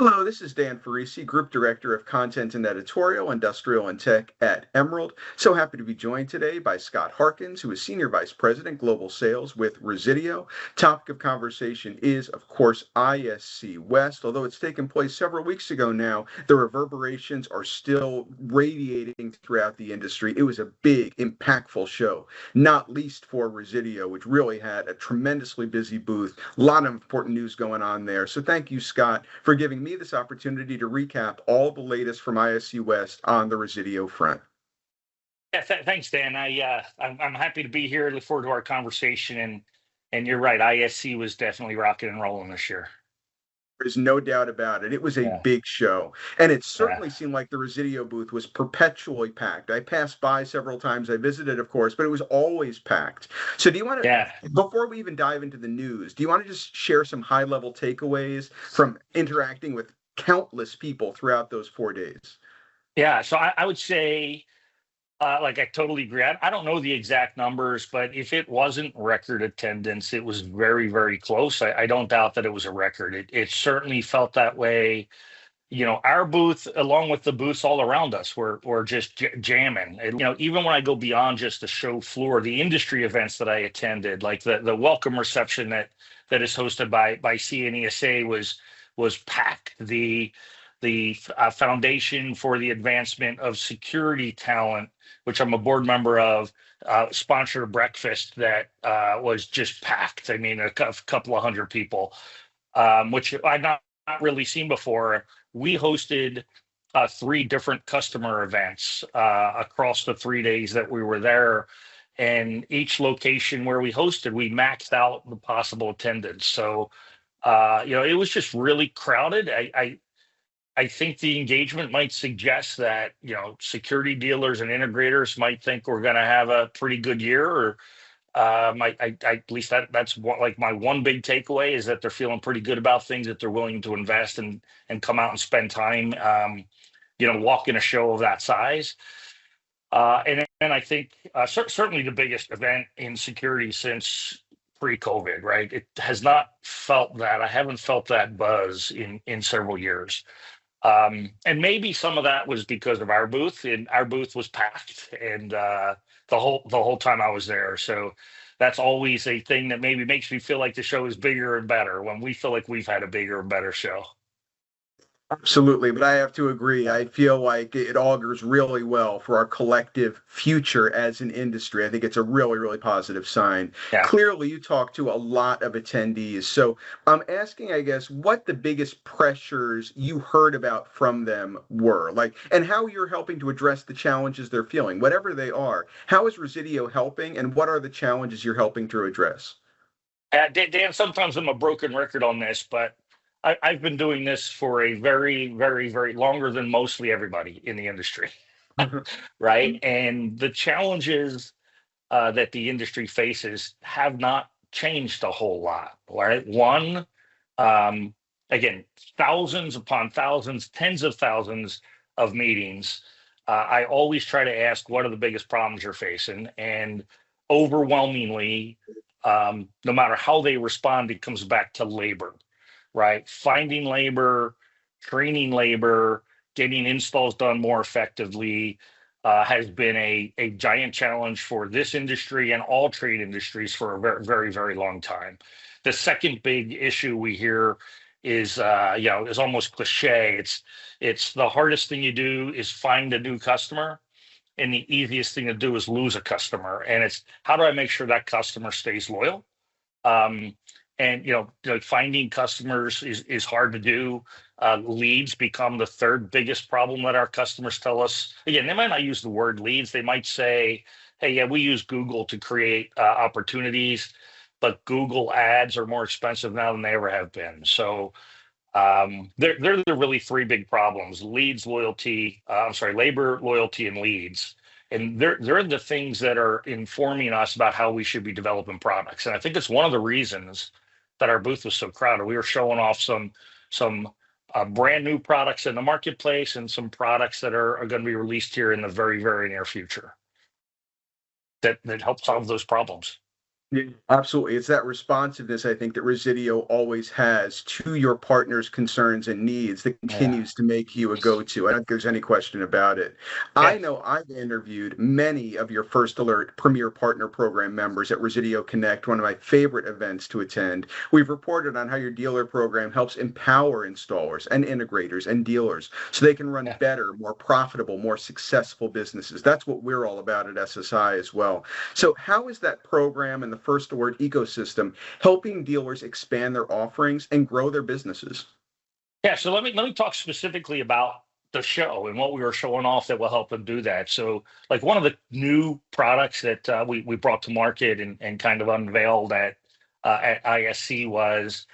Hello, this is Dan Ferrisi, Group Director of Content and Editorial, Industrial and Tech at Emerald. So happy to be joined today by Scott Harkins, who is Senior Vice President, Global Sales with Resideo. Topic of conversation is, of course, ISC West. Although it's taken place several weeks ago now, the reverberations are still radiating throughout the industry. It was a big, impactful show, not least for Resideo, which really had a tremendously busy booth. A lot of important news going on there. So thank you, Scott, for giving me this opportunity to recap all the latest from ISC West on the Resideo front. Yeah, thanks, Dan. I'm happy to be here. Look forward to our conversation. And you're right, ISC was definitely rocking and rolling this year. There's no doubt about it. It was a Yeah, big show, and it yeah, certainly seemed like the Resideo booth was perpetually packed. I passed by several times. I visited, of course, but it was always packed. So, do you want yeah. to, before we even dive into the news, do you want to just share some high-level takeaways from interacting with countless people throughout those 4 days? Yeah. So I would say, I totally agree. I don't know the exact numbers, but if it wasn't record attendance, it was very, very close. I don't doubt that it was a record. It certainly felt that way. Our booth, along with the booths all around us, were just jamming. And, even when I go beyond just the show floor, the industry events that I attended, like the welcome reception that is hosted by CNESA was packed. The Foundation for the Advancement of Security Talent, which I'm a board member of, sponsored a breakfast that was just packed. I mean, a couple of hundred people, which I've not really seen before. We hosted three different customer events across the 3 days that we were there. And each location where we hosted, we maxed out the possible attendance. So, it was just really crowded. I think the engagement might suggest that, security dealers and integrators might think we're going to have a pretty good year, or at least that's like my one big takeaway is that they're feeling pretty good about things, that they're willing to invest and come out and spend time, walking a show of that size. And then I think certainly the biggest event in security since pre-COVID, right? It has not felt that. I haven't felt that buzz in several years. And maybe some of that was because of our booth, and our booth was packed, and the whole time I was there. So that's always a thing that maybe makes me feel like the show is bigger and better when we feel like we've had a bigger and better show. Absolutely, but I have to agree. I feel like it augurs really well for our collective future as an industry. I think it's a really, really positive sign. Yeah. Clearly, you talk to a lot of attendees. So I'm asking, I guess, what the biggest pressures you heard about from them were, like, and how you're helping to address the challenges they're feeling, whatever they are. How is Resideo helping, and what are the challenges you're helping to address? Dan, sometimes I'm a broken record on this, but I've been doing this for a very, very, very longer than mostly everybody in the industry, right? And the challenges that the industry faces have not changed a whole lot, right? One, um, again, thousands upon thousands, tens of thousands of meetings. I always try to ask, what are the biggest problems you're facing? And overwhelmingly, no matter how they respond, it comes back to labor, right? Finding labor, training labor, getting installs done more effectively has been a giant challenge for this industry and all trade industries for a very, very, very long time. The second big issue we hear is almost cliche. It's the hardest thing you do is find a new customer, and the easiest thing to do is lose a customer. And it's how do I make sure that customer stays loyal? Um, and finding customers is hard to do. Leads become the third biggest problem that our customers tell us. Again, they might not use the word leads. They might say, "Hey, yeah, we use Google to create opportunities, but Google ads are more expensive now than they ever have been." So they're the really three big problems: leads, loyalty. I'm sorry, labor, loyalty, and leads. And they're the things that are informing us about how we should be developing products. And I think it's one of the reasons that our booth was so crowded. We were showing off some brand new products in the marketplace and some products that are going to be released here in the very, very near future that help solve those problems. Yeah, absolutely. It's that responsiveness, I think, that Resideo always has to your partner's concerns and needs that Yeah. continues to make you a go-to. I don't think there's any question about it. I Yeah. know I've interviewed many of your First Alert Premier Partner Program members at Resideo Connect, one of my favorite events to attend. We've reported on how your dealer program helps empower installers and integrators and dealers so they can run Yeah. better, more profitable, more successful businesses. That's what we're all about at SSI as well. So, how is that program and the First Alert ecosystem helping dealers expand their offerings and grow their businesses? Yeah, so let me talk specifically about the show and what we were showing off that will help them do that. So, like one of the new products that we brought to market and kind of unveiled at ISC was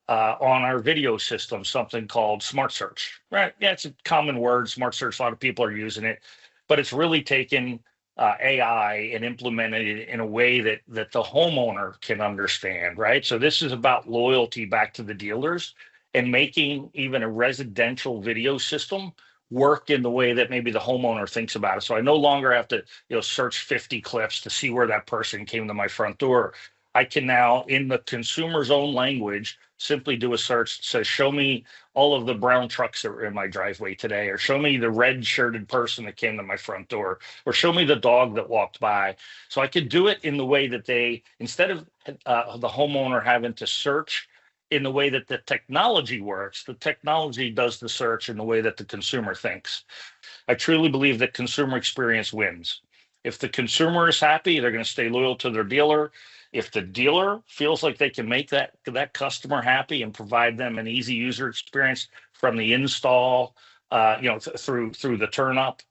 on our video system, something called Smart Search. Right? Yeah, it's a common word, Smart Search. A lot of people are using it, but it's really taken AI and implemented it in a way that the homeowner can understand. Right? So this is about loyalty back to the dealers and making even a residential video system work in the way that maybe the homeowner thinks about it. So I no longer have to, search 50 clips to see where that person came to my front door. I can now, in the consumer's own language, simply do a search that says, show me all of the brown trucks that were in my driveway today, or show me the red shirted person that came to my front door, or show me the dog that walked by. So I could do it in the way that they, instead of the homeowner having to search in the way that the technology works, the technology does the search in the way that the consumer thinks. I truly believe that consumer experience wins. If the consumer is happy, they're going to stay loyal to their dealer. If the dealer feels like they can make that customer happy and provide them an easy user experience from the install, through the turn up,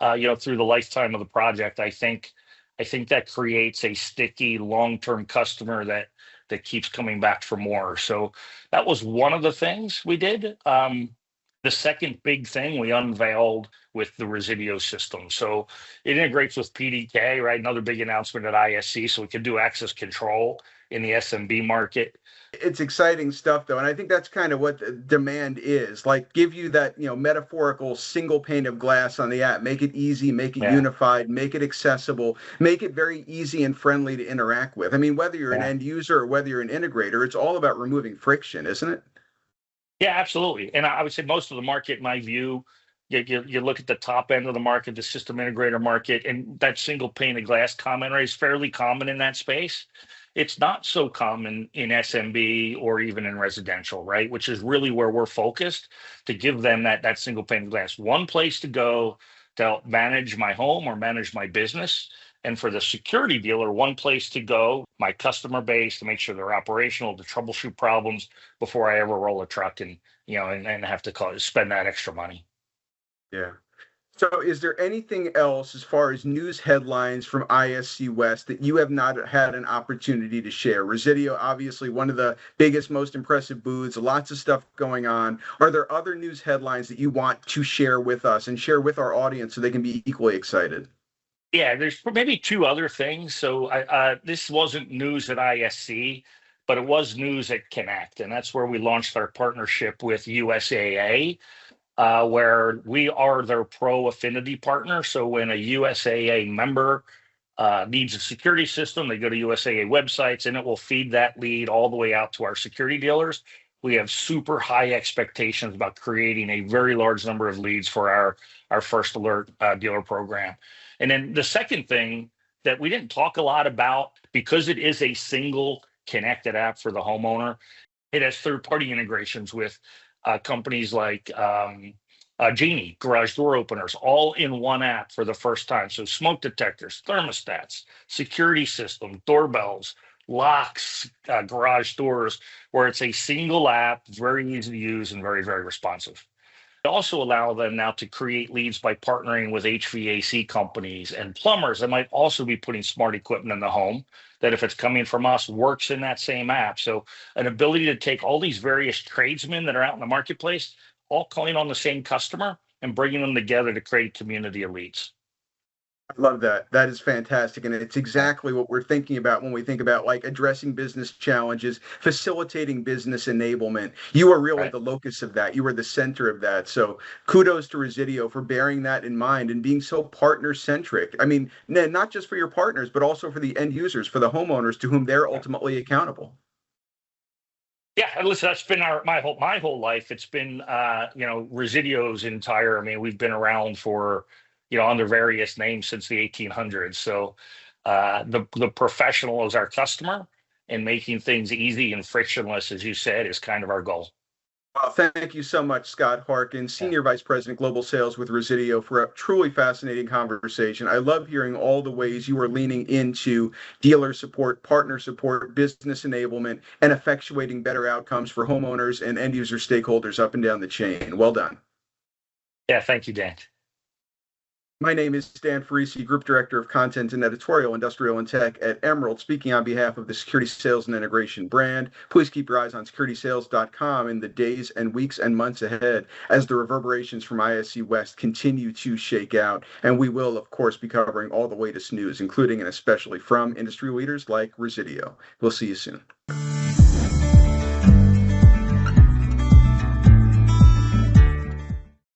through the lifetime of the project, I think that creates a sticky long-term customer that keeps coming back for more. So that was one of the things we did. The second big thing we unveiled with the Resideo system. So it integrates with PDK, right? Another big announcement at ISC. So we can do access control in the SMB market. It's exciting stuff, though, and I think that's kind of what the demand is. Like, give you that, metaphorical single pane of glass on the app. Make it easy, make it Yeah, unified, make it accessible, make it very easy and friendly to interact with. I mean, whether you're an yeah. end user or whether you're an integrator, it's all about removing friction, isn't it? Yeah, absolutely. And I would say most of the market, in my view, you look at the top end of the market, the system integrator market, and that single pane of glass comment rate is fairly common in that space. It's not so common in SMB or even in residential, right? Which is really where we're focused to give them that single pane of glass, one place to go to help manage my home or manage my business. And for the security dealer, one place to go, my customer base, to make sure they're operational, to troubleshoot problems before I ever roll a truck and have to spend that extra money. Yeah. So, is there anything else as far as news headlines from ISC West that you have not had an opportunity to share? Residio, obviously, one of the biggest, most impressive booths, lots of stuff going on. Are there other news headlines that you want to share with us and share with our audience so they can be equally excited? Yeah, there's maybe two other things. So this wasn't news at ISC, but it was news at Connect, and that's where we launched our partnership with USAA, where we are their pro affinity partner. So when a USAA member needs a security system, they go to USAA websites and it will feed that lead all the way out to our security dealers. We have super high expectations about creating a very large number of leads for our First Alert dealer program. And then the second thing that we didn't talk a lot about, because it is a single connected app for the homeowner, it has third-party integrations with companies like Genie, garage door openers, all in one app for the first time. So smoke detectors, thermostats, security system, doorbells, locks, garage doors, where it's a single app, very easy to use and very, very responsive. It also allow them now to create leads by partnering with HVAC companies and plumbers that might also be putting smart equipment in the home that, if it's coming from us, works in that same app. So an ability to take all these various tradesmen that are out in the marketplace, all calling on the same customer and bringing them together to create a community of leads. I love that. That is fantastic. And it's exactly what we're thinking about when we think about like addressing business challenges, facilitating business enablement. You are really Right. the locus of that. You are the center of that. So kudos to Residio for bearing that in mind and being so partner centric. I mean, not just for your partners, but also for the end users, for the homeowners to whom they're ultimately accountable. Yeah, and listen, that's been my whole life. It's been Residio's entire. I mean, we've been around for under various names since the 1800s. So the professional is our customer, and making things easy and frictionless, as you said, is kind of our goal. Well, thank you so much, Scott Harkins, Yeah. Senior Vice President, Global Sales with Resideo, for a truly fascinating conversation. I love hearing all the ways you are leaning into dealer support, partner support, business enablement, and effectuating better outcomes for homeowners and end user stakeholders up and down the chain. Well done. Yeah. Thank you, Dan. My name is Dan Ferrisi, Group Director of Content and Editorial, Industrial and Tech at Emerald, speaking on behalf of the Security Sales and Integration brand. Please keep your eyes on securitysales.com in the days and weeks and months ahead as the reverberations from ISC West continue to shake out. And we will, of course, be covering all the latest news, including and especially from industry leaders like Resideo. We'll see you soon.